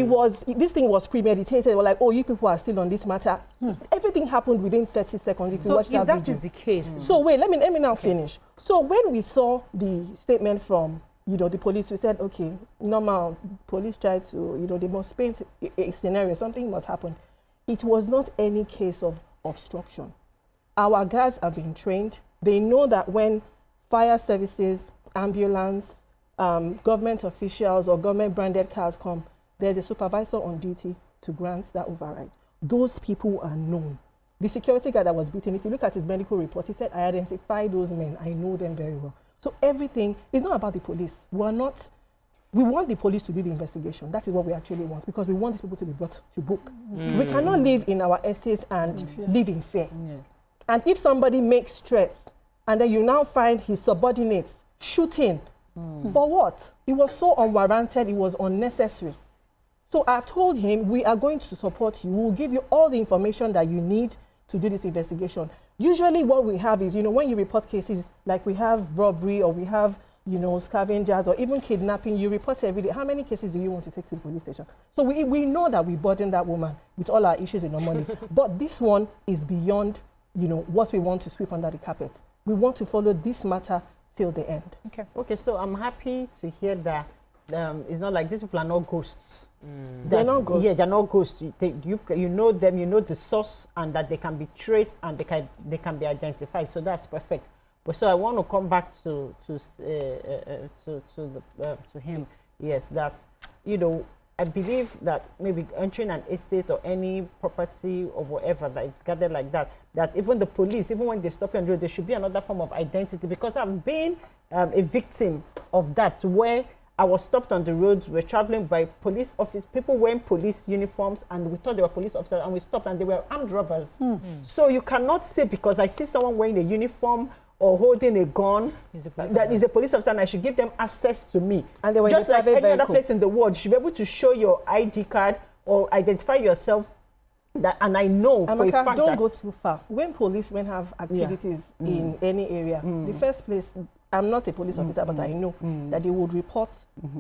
this thing was premeditated. We're like, oh, you people are still on this matter. Everything happened within 30 seconds. If you watch that video. Is the case. So wait, let me now finish. So when we saw the statement from the police, we said, okay, normal. Police tried to, they must paint a scenario. Something must happen. It was not any case of obstruction. Our guards have been trained. They know that when fire services, ambulance, government officials or government branded cars come, there's a supervisor on duty to grant that override. Those people are known. The security guard that was beaten, if you look at his medical report, he said, I identify those men. I know them very well. So everything is not about the police. We want the police to do the investigation. That is what we actually want, because we want these people to be brought to book. We cannot live in our estates and live in fear. Yes. And if somebody makes threats and then you now find his subordinates shooting, for what? It was so unwarranted, it was unnecessary. So I've told him, we are going to support you. We'll give you all the information that you need to do this investigation. Usually what we have is, when you report cases, like we have robbery or we have, scavengers or even kidnapping, you report every day. How many cases do you want to take to the police station? So we know that we burden that woman with all our issues in our money. But this one is beyond, what we want to sweep under the carpet. We want to follow this matter till the end. Okay, so I'm happy to hear that it's not like these people are not ghosts. They're not ghosts. Yeah, they're not ghosts. You know them, you know the source, and that they can be traced and they can be identified. So that's perfect. But so I want to come back to him. Yes, that I believe that maybe entering an estate or any property or whatever that is gathered like that, that even the police, even when they stop you on the road, there should be another form of identity, because I've been a victim of that, where I was stopped on the road. We're traveling by police office, people wearing police uniforms, and we thought they were police officers, and we stopped and they were armed robbers. So you cannot say because I see someone wearing a uniform or holding a gun that is a police officer and I should give them access to me. And they were just like any other place in the world. You should be able to show your ID card or identify yourself. And I know for a fact don't go too far. When policemen have activities in any area, the first place, I'm not a police officer, but I know that they would report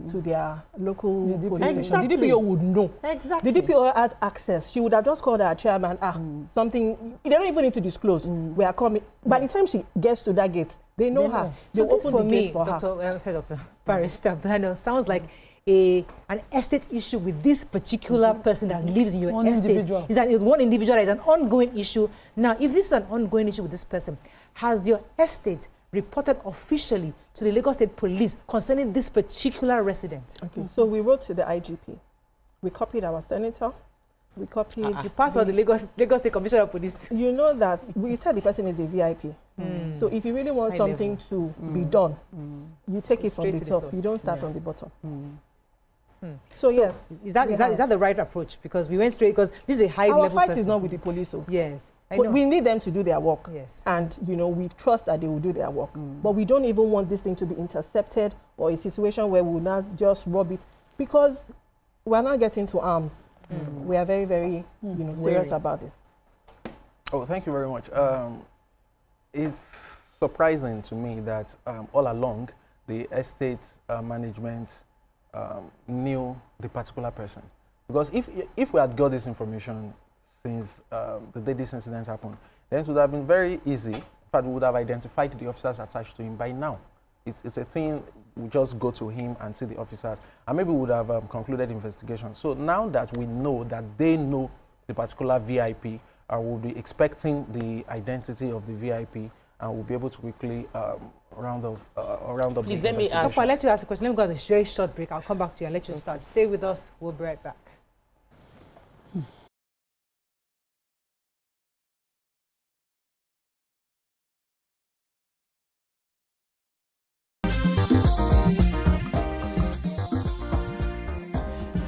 to their local police station. The DPO would know. Exactly. The DPO has access. She would have just called her chairman, something, they don't even need to disclose. We are coming. By the time she gets to that gate, they know her. They open the gate for her. Dr. Barrister, sounds like an estate issue with this particular person that lives in your estate. Individual. It's one individual. It's an ongoing issue. Now, if this is an ongoing issue with this person, has your estate reported officially to the Lagos State Police concerning this particular resident? Okay, so we wrote to the IGP. We copied our senator. We copied... You passed on the Lagos State Commissioner of Police. You know that we said the person is a VIP. So if you really want something to be done, you take it from the top. You don't start from the bottom. So yes. Is that the right approach? Because we went straight, because this is a high-level person. Our fight is not with the police. So. Yes. But we need them to do their work. Yes. And, we trust that they will do their work. But we don't even want this thing to be intercepted or a situation where we will not just rob it, because we're not getting to arms. We are very, very, serious about this. Oh, thank you very much. It's surprising to me that all along the estate management knew the particular person. Because if we had got this information since the day this incident happened, then it would have been very easy. In fact, we would have identified the officers attached to him by now. It's a thing, we just go to him and see the officers, and maybe we would have concluded investigation. So now that we know that they know the particular VIP, we'll be expecting the identity of the VIP, and we'll be able to quickly round up. Please let me ask. I'll let you ask a question. Let me go on a very short break. I'll come back to you and let you start. Stay with us. We'll be right back.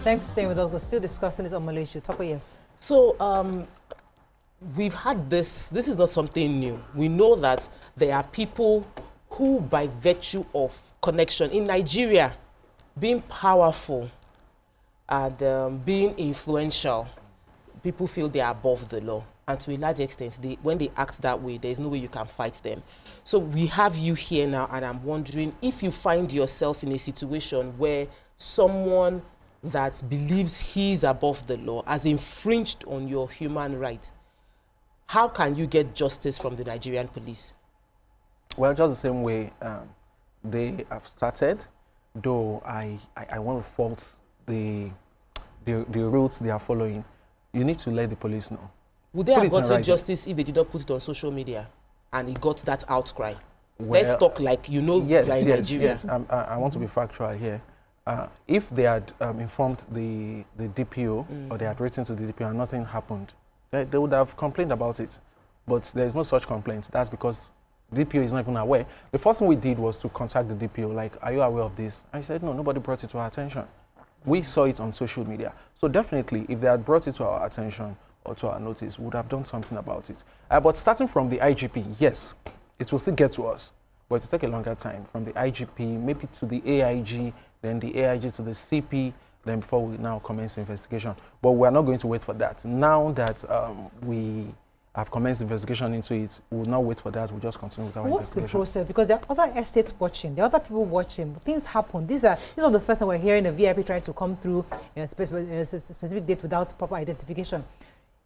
Thanks for staying with us. We're still discussing this on Malaysia. Top of yes. So we've had this is not something new. We know that there are people who, by virtue of connection in Nigeria, being powerful and being influential, people feel they are above the law. And to a large extent, when they act that way, there's no way you can fight them. So we have you here now, and I'm wondering if you find yourself in a situation where someone that believes he's above the law has infringed on your human right, how can you get justice from the Nigerian police? Well, just the same way they have started, though I want to fault the routes they are following. You need to let the police know. Would they have gotten justice if they did not put it on social media and it got that outcry? Well, let's talk like, you know, yes, like yes, Nigeria. yes. I want to be factual here. If they had informed the DPO or they had written to the DPO and nothing happened, they would have complained about it. But there is no such complaint. That's because DPO is not even aware. The first thing we did was to contact the DPO, like, are you aware of this? I said, no, nobody brought it to our attention. We saw it on social media. So definitely, if they had brought it to our attention or to our notice, we would have done something about it. But starting from the IGP, yes, it will still get to us, but it will take a longer time. From the IGP, maybe to the AIG, then the AIG to the CP, then before we now commence investigation. But we are not going to wait for that. Now that we have commenced investigation into it, we will not wait for that. We'll just continue with our investigation. What's the process? Because there are other estates watching, there are other people watching. Things happen. These are not the first time we're hearing a VIP trying to come through in a specific date without proper identification.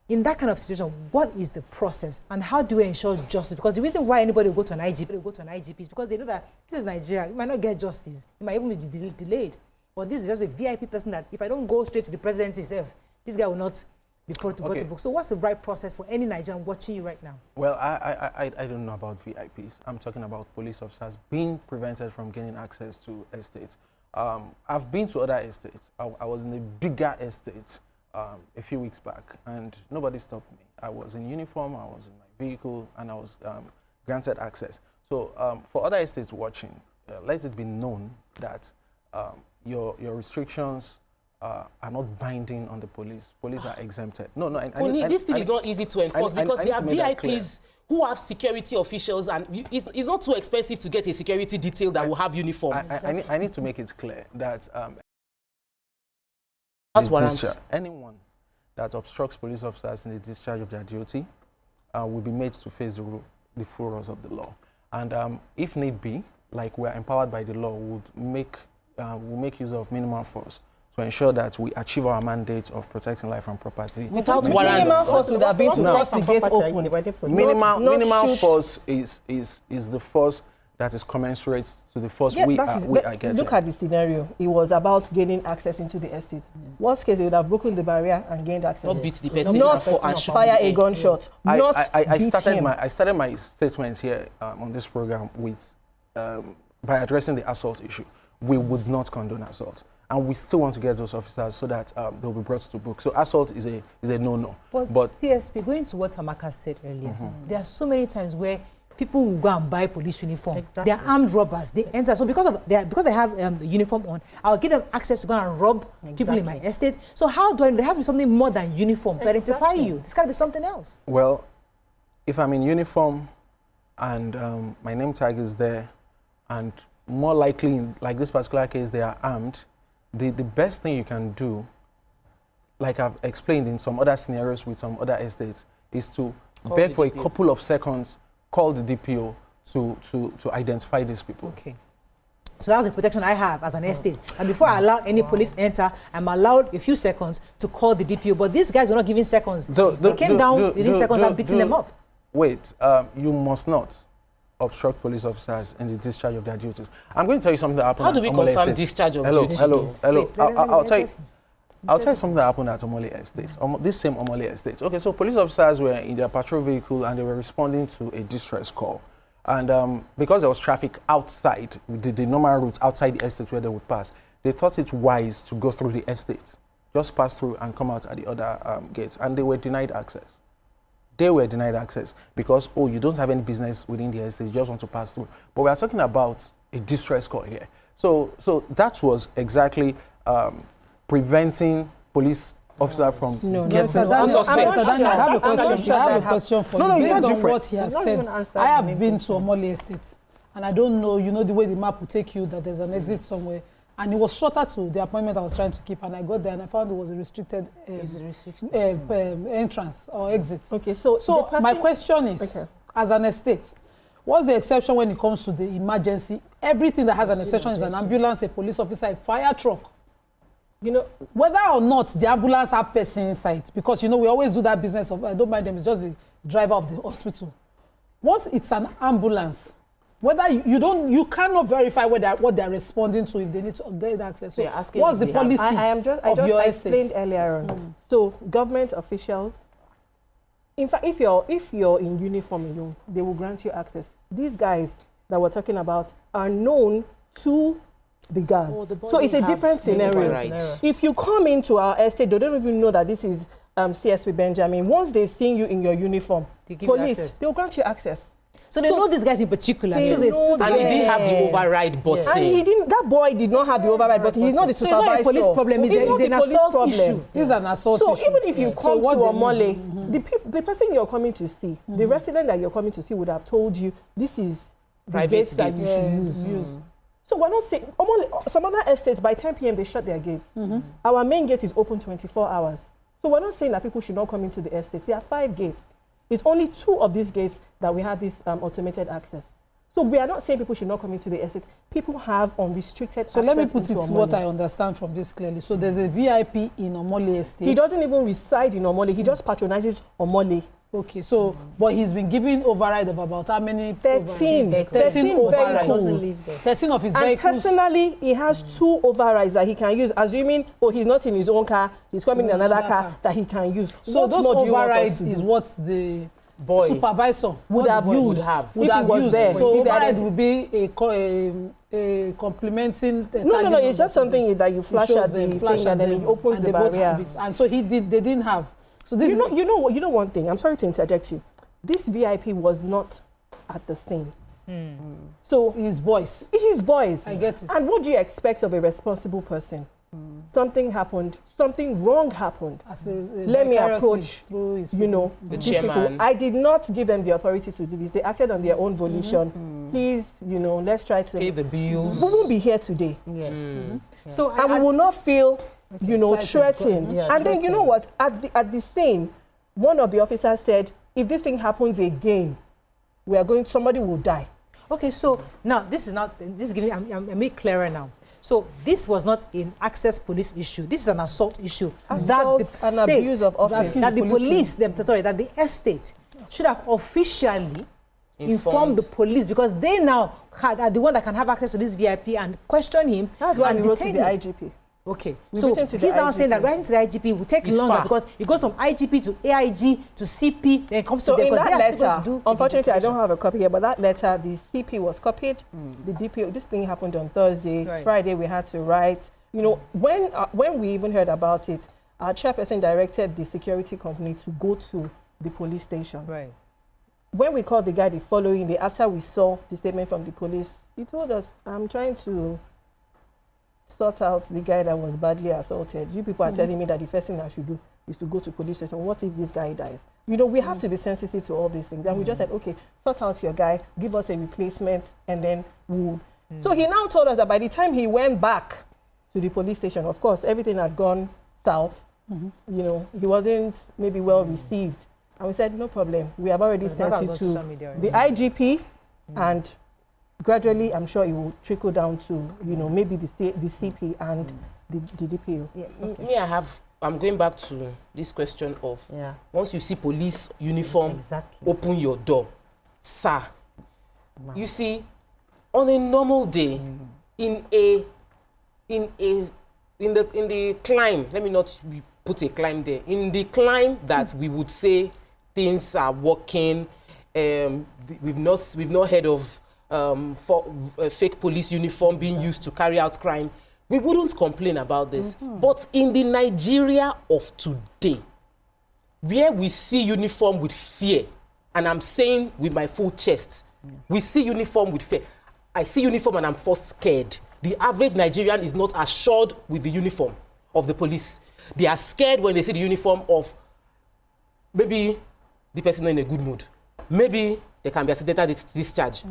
In that kind of situation, what is the process and how do we ensure justice? Because the reason why anybody will go to an IGP is because they know that this is Nigeria. You might not get justice. It might even be delayed. But this is just a VIP person that if I don't go straight to the presidency itself, this guy will not be brought to book. So what's the right process for any Nigerian watching you right now? Well, I don't know about VIPs. I'm talking about police officers being prevented from gaining access to estates. I've been to other estates. I was in a bigger estate a few weeks back, and nobody stopped me. I was in uniform, I was in my vehicle, and I was granted access. So for other estates watching, let it be known that your restrictions are not binding on the police. Police are exempted. No, this thing is not easy to enforce because there are VIPs who have security officials, and it's not too expensive to get a security detail that will have uniform. I need to make it clear that anyone that obstructs police officers in the discharge of their duty will be made to face the full wrath of the law. And if need be, like we're empowered by the law, we'll make use of minimal force to ensure that we achieve our mandate of protecting life and property. Without warrants. Minimal force would have been to force the gate open. Minimal force is the force that is commensurate to the force we are getting. Look at the scenario. It was about gaining access into the estate. Worst case, they would have broken the barrier and gained access. Not beat the person. Not fire a gunshot. I started my statement here on this program with by addressing the assault issue. We would not condone assault, and we still want to get those officers so that they'll be brought to book. So assault is a no-no. But CSP, going to what Amaka said earlier, there are so many times where people will go and buy police uniform. Exactly. They are armed robbers. They enter. So because they have the uniform on, I'll give them access to go and rob people in my estate. So how do I? There has to be something more than uniform to identify you. There's got to be something else. Well, if I'm in uniform and my name tag is there, and more likely, in like this particular case, they are armed, the best thing you can do, like I've explained in some other scenarios with some other estates, is to beg for a couple of seconds, call the DPO to identify these people. Okay. So that's the protection I have as an estate. And before I allow any police enter, I'm allowed a few seconds to call the DPO. But these guys were not giving seconds. They came down within seconds and beating them up. Wait, you must not obstruct police officers in the discharge of their duties. I'm going to tell you something that happened. How do we confirm discharge of duties? Hello. I'll tell you something that happened at Omole Estate. This same Omole Estate. Okay, so police officers were in their patrol vehicle and they were responding to a distress call. And because there was traffic outside, the normal route outside the estate where they would pass, they thought it wise to go through the estate, just pass through and come out at the other gates. And they were denied access. They were denied access because, you don't have any business within the estate, you just want to pass through. But we are talking about a distress call here. So that was exactly preventing police officer from getting... I have a question for you. Based on what he has said, I have been to Omole Estate, and I don't know, the way the map will take you, that there's an exit somewhere. And it was shorter to the appointment I was trying to keep, and I got there and I found it was a restricted entrance or exit. Okay, so my question is, as an estate, what's the exception when it comes to the emergency? Everything that has an exception is an ambulance, a police officer, a fire truck. You know, whether or not the ambulance have person inside, because, you know, we always do that business of, I don't mind them, it's just the driver of the hospital. Once it's an ambulance, whether you cannot verify what they're responding to if they need to get access. So what's the policy I just explained earlier on. So government officials, in fact, if you're in uniform alone, they will grant you access. These guys that we're talking about are known to the guards. So it's a different scenario. If you come into our estate, they don't even know that this is CSP Benjamin. Once they've seen you in your uniform, police, they'll grant you access. So they know these guys in particular. And he didn't have the override button. And that boy did not have the override button. He's not the supervisor. So it's not a police problem. It's an assault issue. It's an assault issue. So even if you come to Omole, the person you're coming to see, the resident that you're coming to see would have told you, this is the gates that you use. So we're not saying, some other estates, by 10 p.m. they shut their gates. Our main gate is open 24 hours. So we're not saying that people should not come into the estates. There are 5 gates. It's only 2 of these gates that we have this automated access. So we are not saying people should not come into the estate. People have unrestricted access. So let me put it what I understand from this clearly. So there's a VIP in Omole Estate. He doesn't even reside in Omole. He just patronizes Omole. Okay, so, but he's been given override of about how many? 13 overrides. 13 of his vehicles. And personally, he has 2 overrides that he can use, assuming, he's not in his own car, he's coming in another car that he can use. So those overrides is what the supervisor would have used. So override would be a complementing. No, it's just something that you flash at the thing and then it opens the barrier. And so they didn't have. So this you know one thing. I'm sorry to interject you. This VIP was not at the scene. So his boys. I get it. And what do you expect of a responsible person? Something happened. Something wrong happened. Let me approach. The chairman. People. I did not give them the authority to do this. They acted on their own volition. Please, let's try to pay the bills. We won't be here today. So and we will not feel. Threatened. And then you know what? At the scene, one of the officers said, if this thing happens again, somebody will die. Okay, so now this is giving, I'm make clearer now. So this was not an access police issue. This is an assault issue. Assault and abuse of office. That the police, that the estate should have officially informed the police, because they now are the one that can have access to this VIP and question him. That's why we wrote to the IGP. Okay, so he's now saying that writing to the IGP will take longer because it goes from IGP to AIG to CP, then it comes to them. So in that letter, unfortunately, I don't have a copy here, but that letter, the CP was copied. The DPO, this thing happened on Thursday. Right. Friday, we had to write. When we even heard about it, our chairperson directed the security company to go to the police station. Right. When we called the guy the following day, after we saw the statement from the police, he told us, I'm trying to sort out the guy that was badly assaulted. You people are telling me that the first thing I should do is to go to police station. What if this guy dies? We have to be sensitive to all these things. And we just said, okay, sort out your guy, give us a replacement, and then we'll. So he now told us that by the time he went back to the police station, of course, everything had gone south. He wasn't maybe well received. And we said, no problem. We have already sent it to the IGP and gradually, I'm sure it will trickle down to, maybe the CP and the DPO. Yeah. Okay. I'm going back to this question of once you see police uniform, open your door. Sir, you see, on a normal day, in the climb, let me not put a climb there, in the climb that we would say things are working, we've not heard of fake police uniform being used to carry out crime, we wouldn't complain about this. But in the Nigeria of today, where we see uniform with fear, and I'm saying with my full chest, we see uniform with fear. I see uniform and I'm first scared. The average Nigerian is not assured with the uniform of the police. They are scared when they see the uniform of maybe the person not in a good mood. Maybe there can be accidental discharge.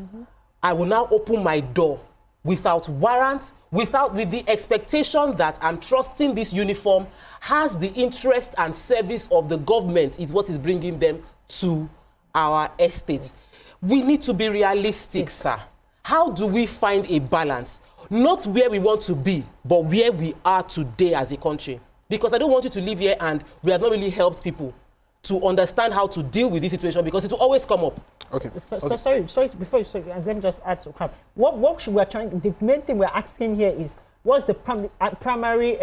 I will now open my door without warrant, with the expectation that I'm trusting this uniform has the interest and service of the government is what is bringing them to our estates. We need to be realistic, sir. how do we find a balance? Not where we want to be, but where we are today as a country. Because I don't want you to live here and we have not really helped people to understand how to deal with this situation, because it will always come up. Okay. So sorry, before you say, let me just add to come. What we are trying, the main thing we're asking here is, what's the primary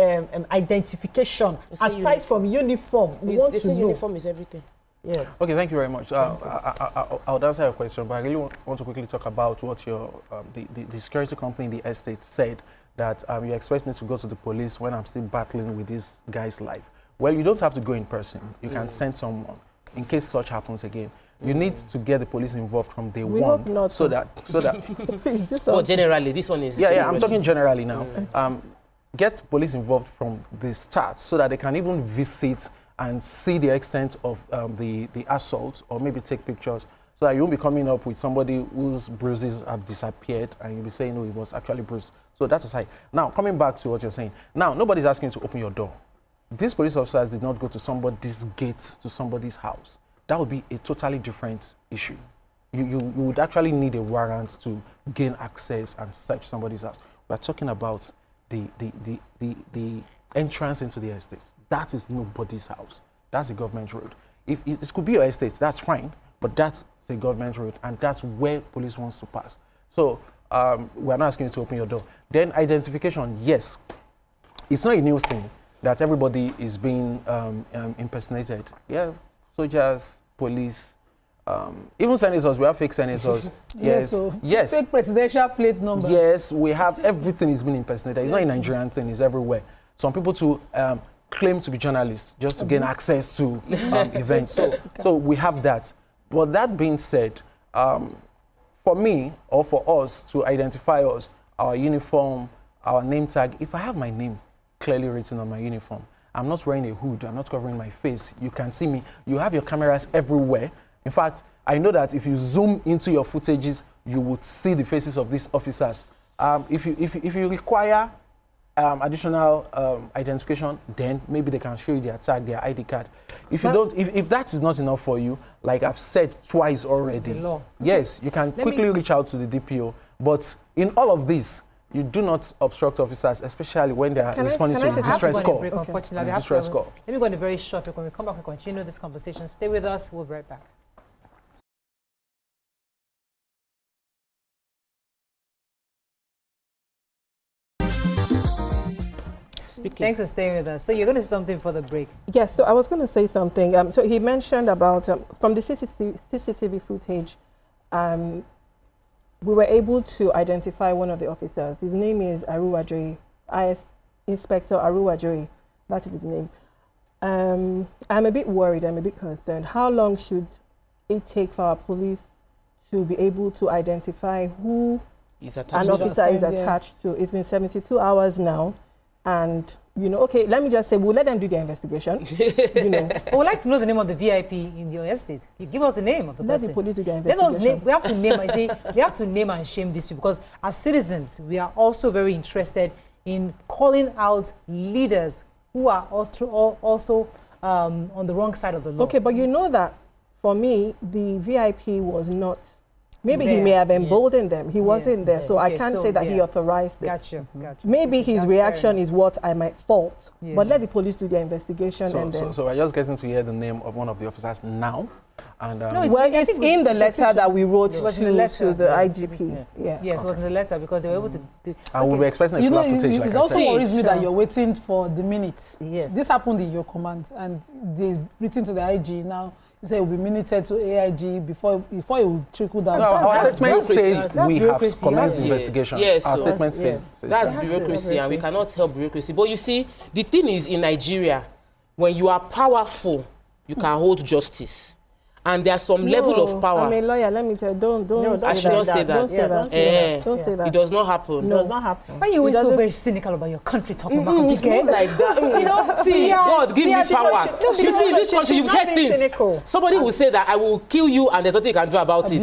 identification aside from uniform? We want to know. Uniform is everything. Yes. Okay, thank you very much. I'll answer your question, but I really want to quickly talk about what your the security company in the estate said, that you expect me to go to the police when I'm still battling with this guy's life. Well, you don't have to go in person. You can send someone in case such happens again. You need to get the police involved from day one, hope not. so that Please do But something. generally, this one is. yeah, I'm talking generally now. Get police involved from the start, so that they can even visit and see the extent of the assault, or maybe take pictures, so that you won't be coming up with somebody whose bruises have disappeared and you'll be saying, no, it was actually bruised. So that's aside. Now, coming back to what you're saying. Now, nobody's asking you to open your door. These police officers did not go to somebody's gate, to somebody's house. That would be a totally different issue. You would actually need a warrant to gain access and search somebody's house. We're talking about the entrance into the estate. That is nobody's house. That's a government road. If this could be your estate, that's fine, but that's a government road, and that's where police wants to pass. So we're not asking you to open your door. Then identification, yes, it's not a new thing that everybody is being impersonated. Yeah, soldiers, police, even senators, we have fake senators. Yes, yes. Fake presidential plate number. Yes, we have, everything is being impersonated. It's not a Nigerian thing, it's everywhere. Some people to claim to be journalists just to gain access to events. So we have that. But that being said, for me, or for us to identify us, our uniform, our name tag, if I have my name clearly written on my uniform, I'm not wearing a hood, I'm not covering my face, you can see me, you have your cameras everywhere. In fact, I know that if you zoom into your footages, you would see the faces of these officers. If you require additional identification, then maybe they can show you their tag, their ID card. If you don't, if that is not enough for you, like I've said twice already, yes, you can quickly reach out to the DPO. But in all of this, you do not obstruct officers, especially when they are responding to a distress call. Unfortunately, Distress call. Let me go on a very short break. When we come back, we continue this conversation. Stay with us. We'll be right back. Thanks for staying with us. So you're going to say something for the break. Yes, so I was going to say something. So he mentioned about, from the CCTV footage, we were able to identify one of the officers. His name is Aruwajoye, Inspector Aruwajoye. That is his name. I'm a bit worried, I'm a bit concerned. How long should it take for our police to be able to identify who an officer is attached to? It's been 72 hours now. And, you know, okay, let me just say, we'll let them do their investigation. You know. I would like to know the name of the VIP in your estate. You give us the name of the person. Let the police do their investigation. Let us name, we have to name, I say, we have to name and shame these people, because as citizens, we are also very interested in calling out leaders who are also on the wrong side of the law. Okay, but you know that, for me, the VIP was not. Maybe he may have emboldened them. He wasn't there, so I can't say that he authorized it. Gotcha. Maybe his reaction is what I might fault. But let the police do their investigation and then. So we're just getting to hear the name of one of the officers now. And, no, well, it's in the letter that we wrote to the IGP. Yes, it was in the letter, because they were able to do. And we'll be expecting a full footage, like it also worries me that you're waiting for the minutes. Yes. This happened in your command, and they've written to the IG now. You say it will be minuted to AIG before it will trickle down. No, our statement says we have commenced the investigation. Yes, our statement says that's bureaucracy, and we cannot help bureaucracy. But you see, the thing is, in Nigeria, when you are powerful, you can hold justice. And there's some level of power. I'm a lawyer, let me tell you, don't I should not say that. Don't say that. Don't say that. It does not happen. It does not happen. Why are you always so very cynical about your country, talking about it's not like that. You know, see, God give me power. You see, in this country, you've heard things. Cynical. Somebody will say that I will kill you and there's nothing you can do about it.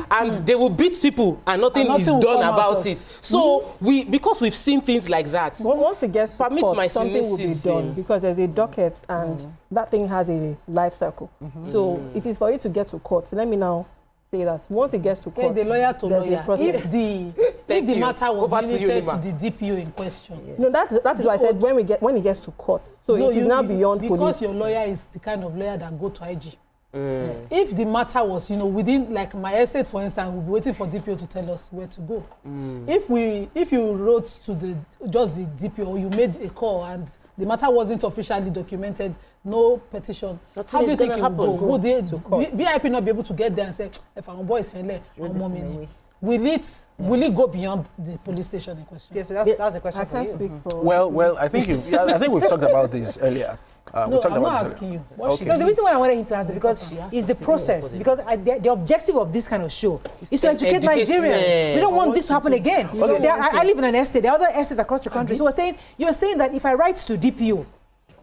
And they will beat people and nothing is done about it. So because we've seen things like that. But once it gets to court, my something will be done, because there's a docket and that thing has a life cycle. So it is for you to get to court. Let me now say that once it gets to court, the lawyer to there's a lawyer. process. If the matter was Over to you, limited to Lima. the DPO in question. No, that is why I said when it gets to court. So No, it is now beyond because police. your lawyer is the kind of lawyer that go to IG. If the matter was, within, like my estate, for instance, we'll be waiting for DPO to tell us where to go. If you wrote to just the DPO, or you made a call and the matter wasn't officially documented, no petition, how do you think it will go? Would VIP not be able to get there and say, if our boy is here, will it go beyond the police station in question? Yes, so that's a question I for can't you. speak for. Well, I think we've talked about this earlier. No, I'm not asking you. Okay. No, the reason why I wanted him to answer because it's the process. Because the objective of this kind of show is to educate Nigerians. We don't want this to happen again. I live in an estate. There are other estates across the country. So you were saying that if I write to DPO,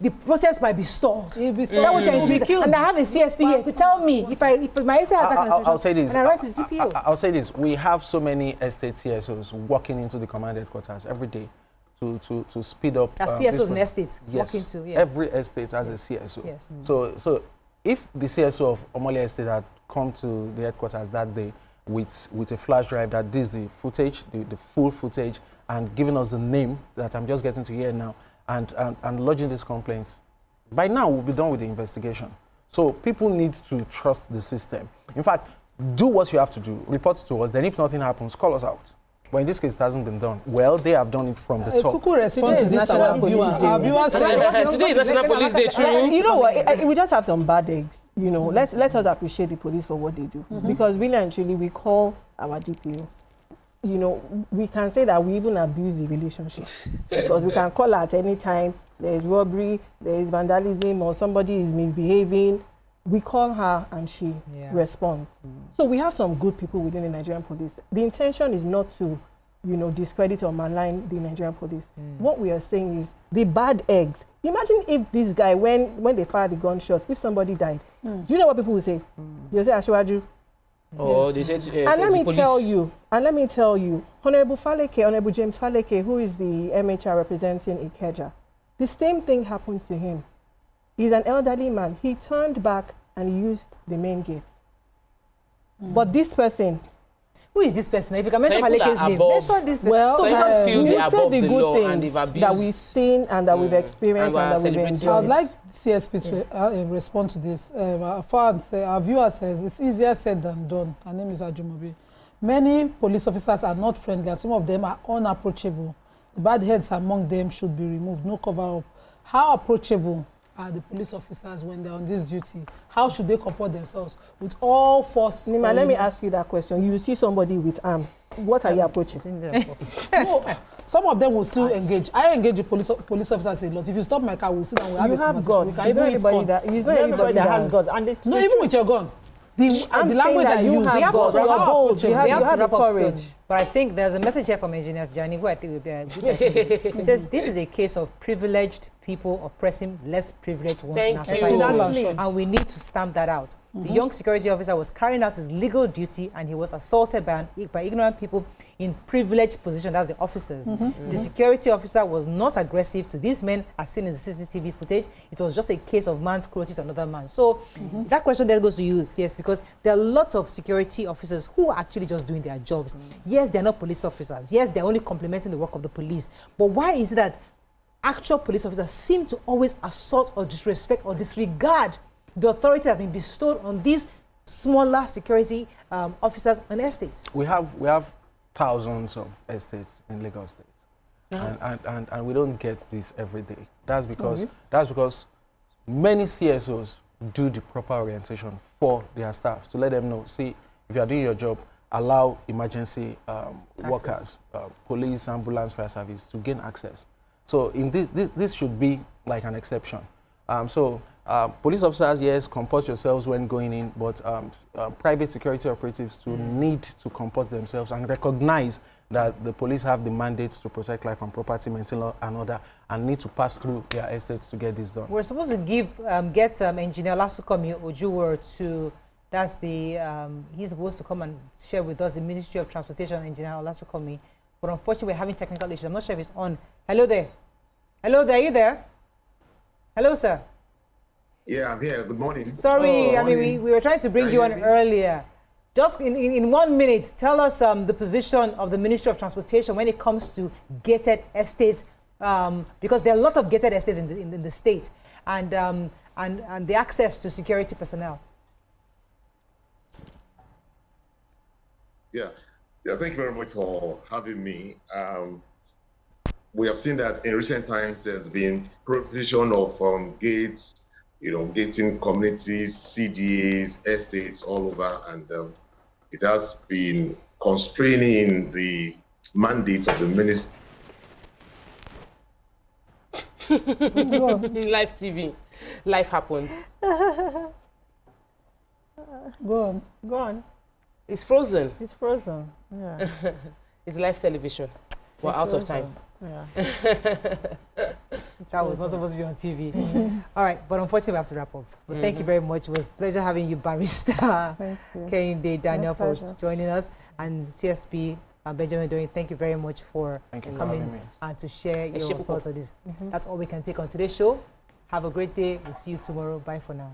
the process might be stalled. It'll be Is that what you're saying? And I have a CSP here. Could tell me if my estate has that kind of I'll say this. and I write to DPO. I'll say this. We have so many estate CSOs walking into the command headquarters every day to speed up. CSOs in estates yes, walking to. Yeah. every estate has a CSO. Yes. So if the CSO of Omole Estate had come to the headquarters that day with a flash drive that this is the footage, the full footage, and giving us the name that I'm just getting to hear now, and lodging these complaints, by now we'll be done with the investigation. So people need to trust the system. In fact, do what you have to do. Report to us. Then if nothing happens, call us out. But in this case, it hasn't been done. Well, they have done it from the top. Kuku respond to this, our viewers. Today is National Police Day, true. You know what? We just have some bad eggs. Let us appreciate the police for what they do. Because really and truly, we call our DPO. We can say that we even abuse the relationship. Because we can call at any time. There is robbery, there is vandalism, or somebody is misbehaving. We call her and she responds. So we have some good people within the Nigerian police. The intention is not to, discredit or malign the Nigerian police. What we are saying is the bad eggs. Imagine if this guy, when they fire the gunshots, if somebody died, do you know what people will say? They'll say, Ashwaju. Oh, they said and let me tell you, Honorable James Faleke, who is the MHR representing Ikeja, the same thing happened to him. He's an elderly man. He turned back and used the main gate. But this person... Who is this person? If you can mention Faleke's name, mention this person. Well, so you feel said the good and things abused. that we've seen and that we've experienced and that we've enjoyed. I would like CSP to respond to this. Our viewer says it's easier said than done. Her name is Ajumobi. Many police officers are not friendly and some of them are unapproachable. The bad heads among them should be removed, no cover-up. How approachable are the police officers when they're on this duty? How should they comport themselves with all force? Nima, let me ask you that question. You see somebody with arms. What are you approaching? No, some of them will still engage. I engage the police officers a lot. If you stop my car, we'll sit down. We'll have a conversation. It's not everybody that has guns. No, even with your gun. The language that you have guns. You are bold. You have the courage. But I think there's a message here from Engineer Tijani, who I think will be a good idea. It says this is a case of privileged people oppressing less privileged ones in our society. And we need to stamp that out. The young security officer was carrying out his legal duty and he was assaulted by ignorant people in privileged position, that's the officers. The security officer was not aggressive to these men as seen in the CCTV footage. It was just a case of man's cruelty to another man. So that question then goes to you, CS, because there are lots of security officers who are actually just doing their jobs. Yes, they're not police officers. Yes, they're only complementing the work of the police. But why is it that actual police officers seem to always assault or disrespect or disregard the authority that has been bestowed on these smaller security officers on estates? We have thousands of estates in Lagos State, and we don't get this every day. That's because many CSOs do the proper orientation for their staff to let them know. See, if you are doing your job, allow emergency workers, police, ambulance, fire service to gain access. So in this should be like an exception. Police officers, yes, comport yourselves when going in, but private security operatives too need to comport themselves and recognize that the police have the mandate to protect life and property, maintain law and order, and need to pass through their estates to get this done. We're supposed to get Engineer Lasukomi Ojuwor to, that's the, he's supposed to come and share with us the Ministry of Transportation, Engineer Lasukomi, but unfortunately we're having technical issues. I'm not sure if it's on. Hello there. Hello there, are you there? Hello, sir. Yeah, I'm here. Good morning. Sorry, I mean, we were trying to bring you on earlier. Just in 1 minute, tell us the position of the Ministry of Transportation when it comes to gated estates, because there are a lot of gated estates in the state, and the access to security personnel. Yeah, thank you very much for having me. We have seen that in recent times there's been provision of gates, gating communities, CDAs, estates all over, and it has been constraining the mandate of the ministry. Live TV, life happens. Go on. Go on. It's frozen. It's frozen. Yeah. It's live television. We're out of time. Yeah. That was not supposed to be on TV. All right, but unfortunately we have to wrap up. But thank you very much. It was a pleasure having you, Barrister Kehinde Daniel, for joining us, and CSP Benjamin Doyin. Thank you very much for coming and to share your thoughts on this. That's all we can take on today's show. Have a great day. We'll see you tomorrow. Bye for now.